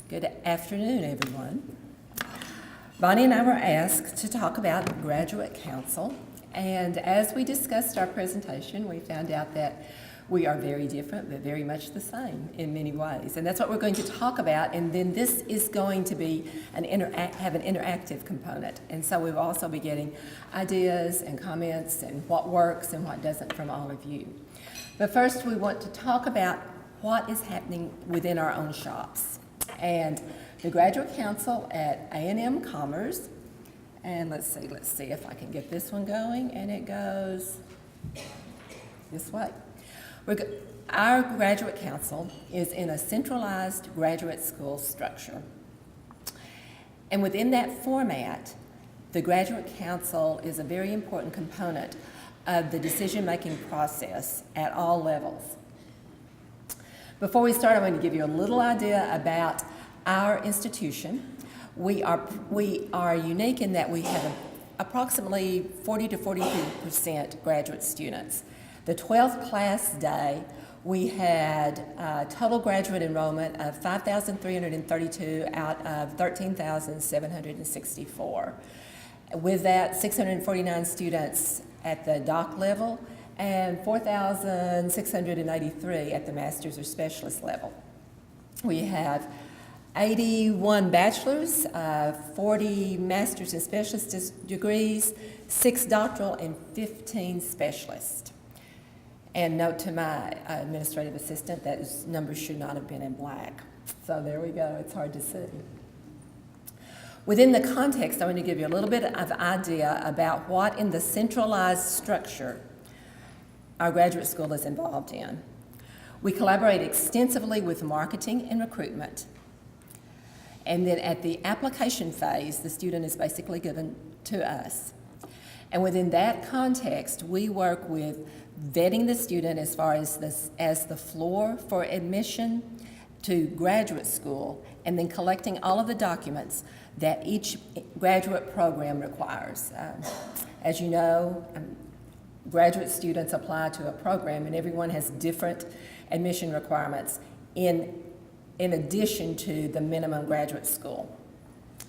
Good afternoon, everyone. Bonnie and I were asked to talk about graduate council, and as we discussed our presentation, we found out that we are very different, but very much the same in many ways. And that's what we're going to talk about, and then this is going to be have an interactive component. And so we'll also be getting ideas and comments and what works and what doesn't from all of you. But first, we want to talk about what is happening within our own shops. And the Graduate Council at A&M Commerce, and let's see if I can get this one going, and it goes this way. Our Graduate Council is in a centralized graduate school structure. And within that format, the Graduate Council is a very important component of the decision-making process at all levels. Before we start, I'm going to give you a little idea about our institution. We are unique in that we have approximately 40 to 43% graduate students. The 12th class day, we had total graduate enrollment of 5,332 out of 13,764. With that, 649 students at the doc level and 4,683 at the master's or specialist level. We have 81 bachelor's, 40 master's and specialist degrees, 6 doctoral, and 15 specialists. And note to my administrative assistant that those numbers should not have been in black. So there we go, it's hard to see. Within the context, I want to give you a little bit of idea about what in the centralized structure our graduate school is involved in. We collaborate extensively with marketing and recruitment. And then at the application phase, the student is basically given to us. And within that context, we work with vetting the student as far as the floor for admission to graduate school, and then collecting all of the documents that each graduate program requires. As you know, graduate students apply to a program, and everyone has different admission requirements in addition to the minimum graduate school.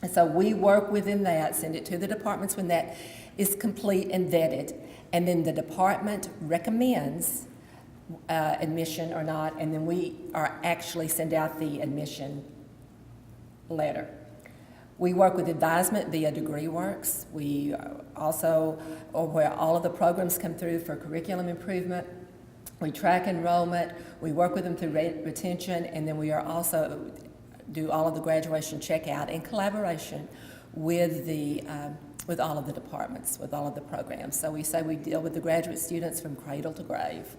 And so we work within that, send it to the departments when that is complete and vetted, and then the department recommends admission or not, and then we actually send out the admission letter. We work with advisement via DegreeWorks. We also, where all of the programs come through for curriculum improvement. We track enrollment, we work with them through retention, and then we are also do all of the graduation checkout in collaboration with all of the departments, with all of the programs. So we say we deal with the graduate students from cradle to grave.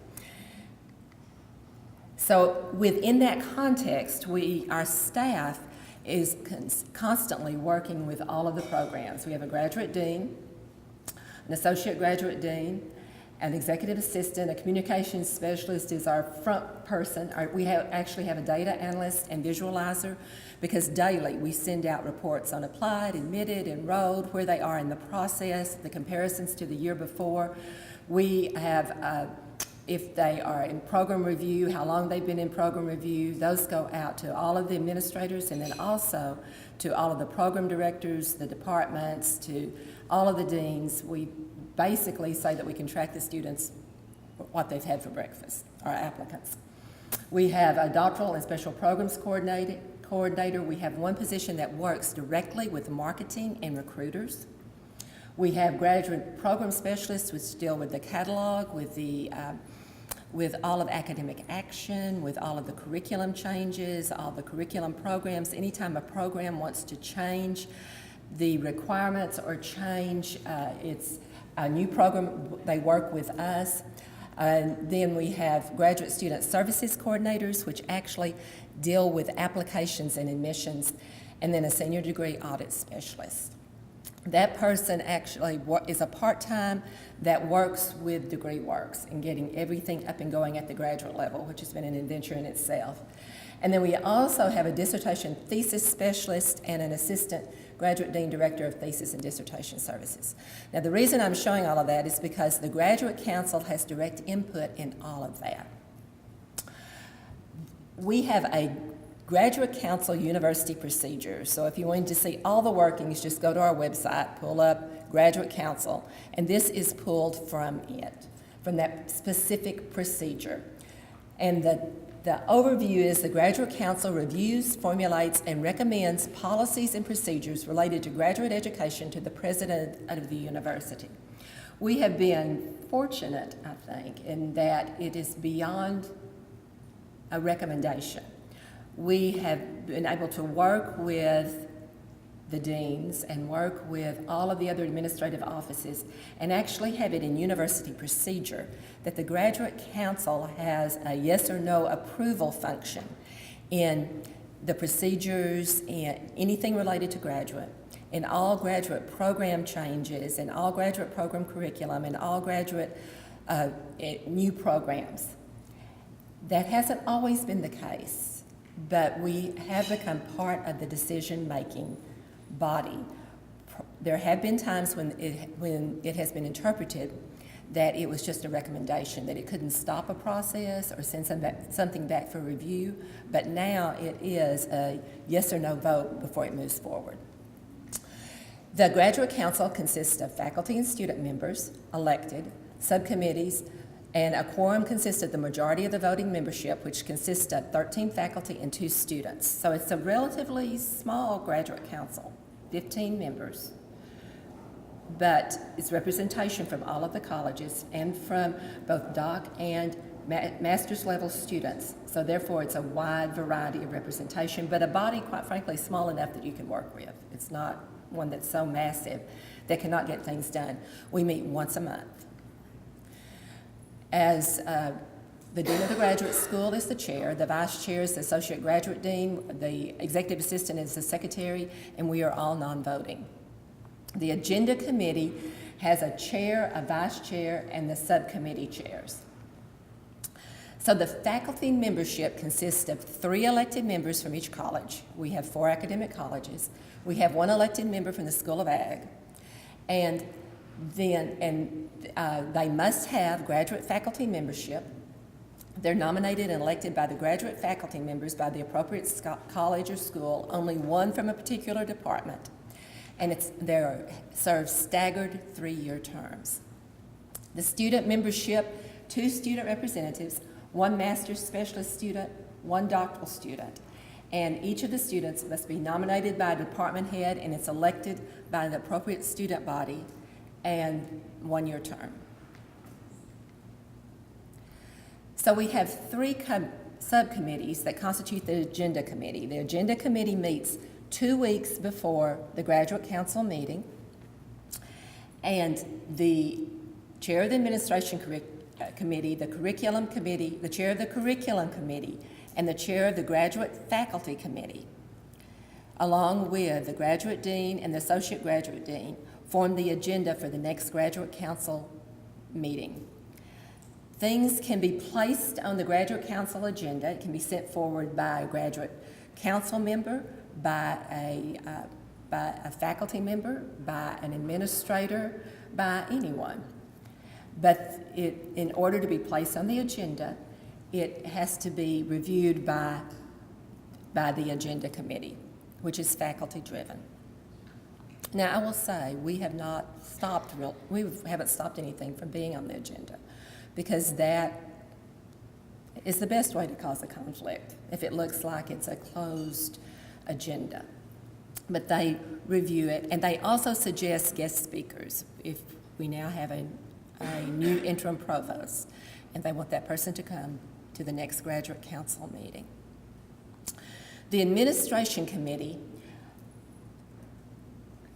So within that context, our staff is constantly working with all of the programs. We have a graduate dean, an associate graduate dean, an executive assistant, a communications specialist is our front person. We actually have a data analyst and visualizer, because daily we send out reports on applied, admitted, enrolled, where they are in the process, the comparisons to the year before. We have, if they are in program review, how long they've been in program review. Those go out to all of the administrators, and then also to all of the program directors, the departments, to all of the deans. We basically say that we can track the students, what they've had for breakfast, our applicants. We have a doctoral and special programs coordinator. We have one position that works directly with marketing and recruiters. We have graduate program specialists which deal with the catalog, with all of academic action, with all of the curriculum changes, all the curriculum programs. Anytime a program wants to change the requirements or change its a new program, they work with us. Then we have graduate student services coordinators, which actually deal with applications and admissions, and then a senior degree audit specialist. That person actually is a part-time that works with DegreeWorks and getting everything up and going at the graduate level, which has been an adventure in itself. And then we also have a dissertation thesis specialist and an assistant graduate dean director of thesis and dissertation services. Now, the reason I'm showing all of that is because the Graduate Council has direct input in all of that. We have a Graduate Council University Procedures. So if you wanted to see all the workings, just go to our website, pull up Graduate Council, and this is pulled from it, from that specific procedure. And the overview is the Graduate Council reviews, formulates, and recommends policies and procedures related to graduate education to the president of the university. We have been fortunate, I think, in that it is beyond a recommendation. We have been able to work with the deans and work with all of the other administrative offices and actually have it in university procedure that the Graduate Council has a yes or no approval function in the procedures and anything related to graduate, in all graduate program changes, in all graduate program curriculum, and all graduate new programs. That hasn't always been the case, but we have become part of the decision-making body. There have been times when it has been interpreted that it was just a recommendation, that it couldn't stop a process or send something back for review, but now it is a yes or no vote before it moves forward. The Graduate Council consists of faculty and student members, elected, subcommittees, and a quorum consists of the majority of the voting membership, which consists of 13 faculty and 2 students. So it's a relatively small graduate council, 15 members. But it's representation from all of the colleges and from both doc and master's level students. So therefore it's a wide variety of representation, but a body, quite frankly, small enough that you can work with. It's not one that's so massive that cannot get things done. We meet once a month. As the Dean of the Graduate School is the chair, the Vice Chair is the Associate Graduate Dean, the Executive Assistant is the Secretary, and we are all non-voting. The Agenda Committee has a chair, a vice chair, and the subcommittee chairs. So the faculty membership consists of 3 elected members from each college. We have 4 academic colleges. We have 1 elected member from the School of Ag, and they must have graduate faculty membership. They're nominated and elected by the graduate faculty members by the appropriate college or school, only 1 from a particular department, and they're served staggered 3-year terms. The student membership, 2 student representatives, 1 master's specialist student, 1 doctoral student, and each of the students must be nominated by a department head, and it's elected by the appropriate student body, and 1-year term. So we have 3 subcommittees that constitute the Agenda Committee. The Agenda Committee meets 2 weeks before the Graduate Council meeting, and the chair of the Administration Committee, the Curriculum Committee, the chair of the Curriculum Committee, and the chair of the Graduate Faculty Committee, along with the Graduate Dean and the Associate Graduate Dean, form the agenda for the next Graduate Council meeting. Things can be placed on the Graduate Council agenda. It can be sent forward by a Graduate Council member, by a faculty member, by an administrator, by anyone. But in order to be placed on the agenda, it has to be reviewed by the Agenda Committee, which is faculty-driven. Now, I will say we haven't stopped anything from being on the agenda, because that is the best way to cause a conflict if it looks like it's a closed agenda. But they review it, and they also suggest guest speakers if we now have a new interim provost, and they want that person to come to the next Graduate Council meeting. The Administration Committee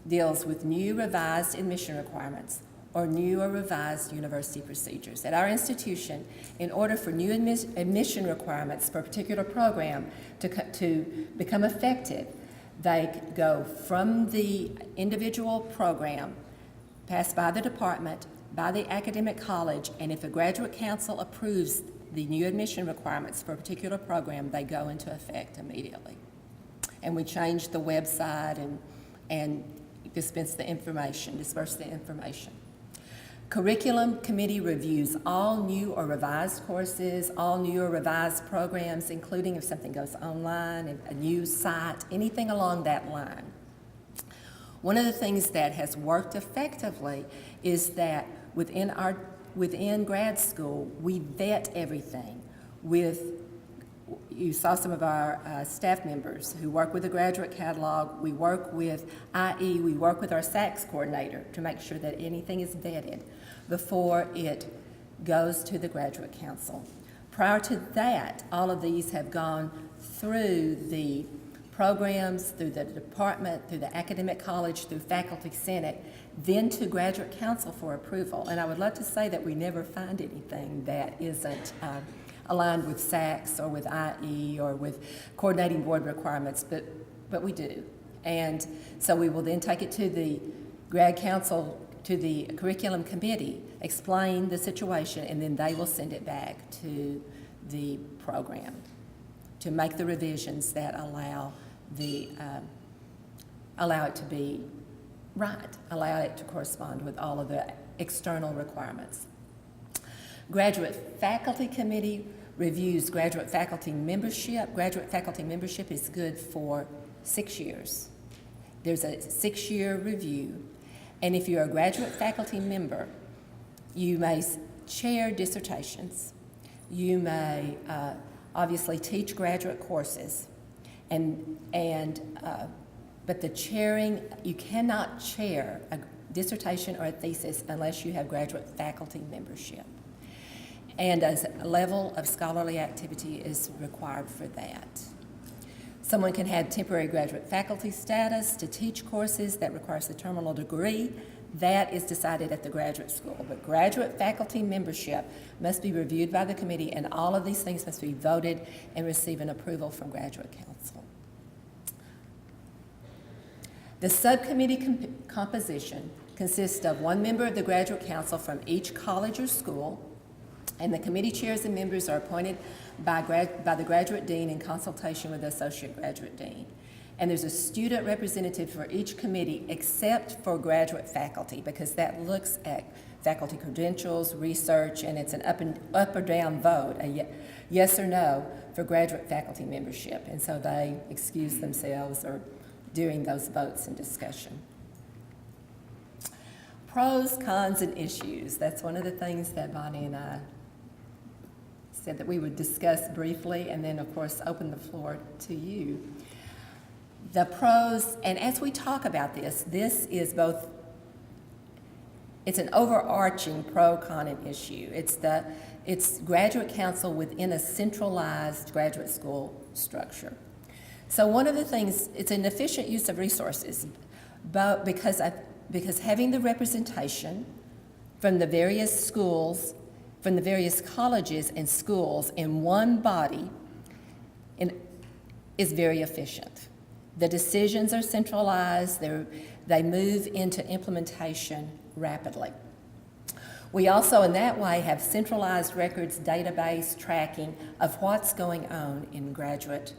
deals with new revised admission requirements or new or revised university procedures. At our institution, in order for new admission requirements for a particular program to become effective, they go from the individual program, passed by the department, by the academic college, and if a Graduate Council approves the new admission requirements for a particular program, they go into effect immediately. And we change the website and disperse the information. Curriculum committee reviews all new or revised courses, all new or revised programs, including if something goes online, a new site, anything along that line. One of the things that has worked effectively is that within grad school, we vet everything you saw some of our staff members who work with the graduate catalog. We work with IE, we work with our SACS coordinator to make sure that anything is vetted before it goes to the graduate council. Prior to that, all of these have gone through the programs, through the department, through the academic college, through faculty senate, then to graduate council for approval. And I would love to say that we never find anything that isn't aligned with SACS or with IE or with coordinating board requirements, but we do. And so we will then take it to the grad council, to the curriculum committee, explain the situation, and then they will send it back to the program to make the revisions that allow it to be right, allow it to correspond with all of the external requirements. Graduate Faculty Committee reviews graduate faculty membership. Graduate faculty membership is good for 6 years. There's a 6-year review, and if you're a graduate faculty member, you may chair dissertations. You may obviously teach graduate courses, but the chairing, you cannot chair a dissertation or a thesis unless you have graduate faculty membership. And a level of scholarly activity is required for that. Someone can have temporary graduate faculty status to teach courses that requires the terminal degree. That is decided at the graduate school. But graduate faculty membership must be reviewed by the committee, and all of these things must be voted and receive an approval from graduate council. The subcommittee composition consists of one member of the graduate council from each college or school, and the committee chairs and members are appointed by the graduate dean in consultation with the associate graduate dean. And there's a student representative for each committee except for graduate faculty, because that looks at faculty credentials, research, and it's an up or down vote, a yes or no for graduate faculty membership. And so they excuse themselves or during those votes and discussion. Pros, cons, and issues. That's one of the things that Bonnie and I said that we would discuss briefly, and then of course open the floor to you. The pros, and as we talk about this is both, it's an overarching pro, con, and issue. It's graduate council within a centralized graduate school structure. So one of the things, it's an efficient use of resources, but because having the representation from the various schools, from the various colleges and schools in one body is very efficient. The decisions are centralized, they move into implementation rapidly. We also, in that way, have centralized records, database tracking of what's going on in graduate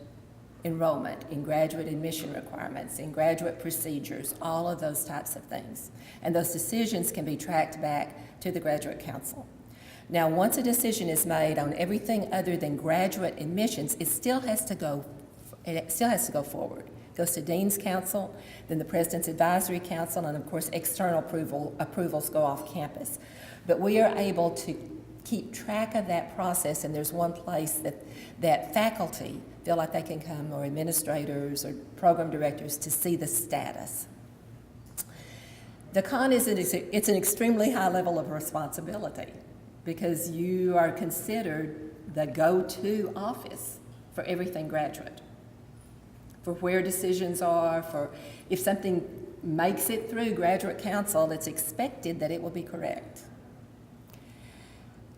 enrollment, in graduate admission requirements, in graduate procedures, all of those types of things. And those decisions can be tracked back to the graduate council. Now, once a decision is made on everything other than graduate admissions, it still has to go forward. It goes to Dean's Council, then the President's Advisory Council, and of course external approvals go off campus. But we are able to keep track of that process, and there's one place that faculty feel like they can come, or administrators or program directors, to see the status. The con is it's an extremely high level of responsibility, because you are considered the go-to office for everything graduate, for where decisions are, for if something makes it through graduate council, it's expected that it will be correct.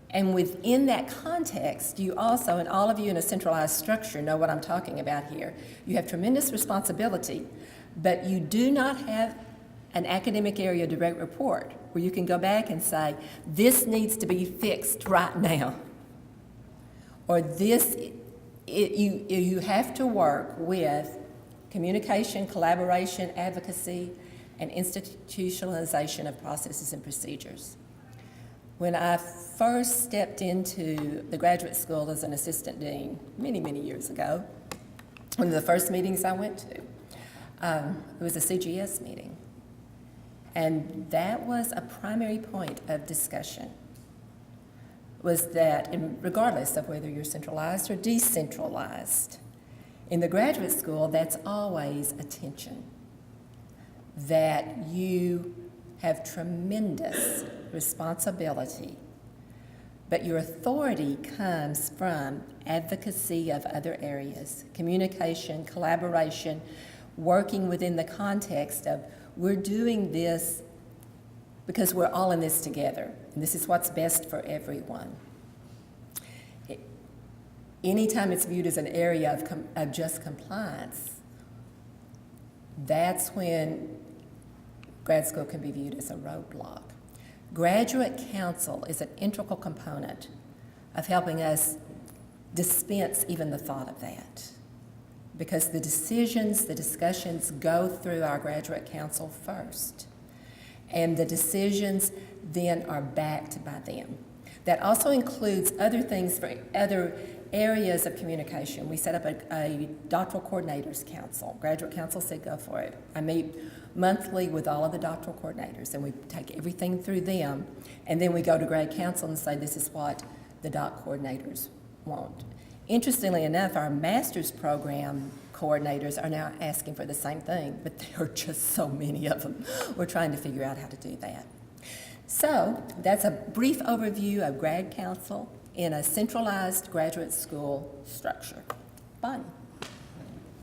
And within that context, you also, and all of you in a centralized structure know what I'm talking about here, you have tremendous responsibility, but you do not have an academic area direct report where you can go back and say, this needs to be fixed right now. Or you have to work with communication, collaboration, advocacy, and institutionalization of processes and procedures. When I first stepped into the graduate school as an assistant dean many, many years ago, one of the first meetings I went to, it was a CGS meeting. And that was a primary point of discussion, was that regardless of whether you're centralized or decentralized, in the graduate school, that's always a tension, that you have tremendous responsibility, but your authority comes from advocacy of other areas, communication, collaboration, working within the context of we're doing this because we're all in this together, and this is what's best for everyone. Anytime it's viewed as an area of just compliance, that's when grad school can be viewed as a roadblock. Graduate council is an integral component of helping us dispense even the thought of that, because the decisions, the discussions go through our graduate council first, and the decisions then are backed by them. That also includes other things for other areas of communication. We set up a doctoral coordinators council. Graduate council said go for it. I meet monthly with all of the doctoral coordinators, and we take everything through them, and then we go to grad council and say this is what the doc coordinators want. Interestingly enough, our master's program coordinators are now asking for the same thing, but there are just so many of them. We're trying to figure out how to do that. So that's a brief overview of grad council in a centralized graduate school structure. Bonnie.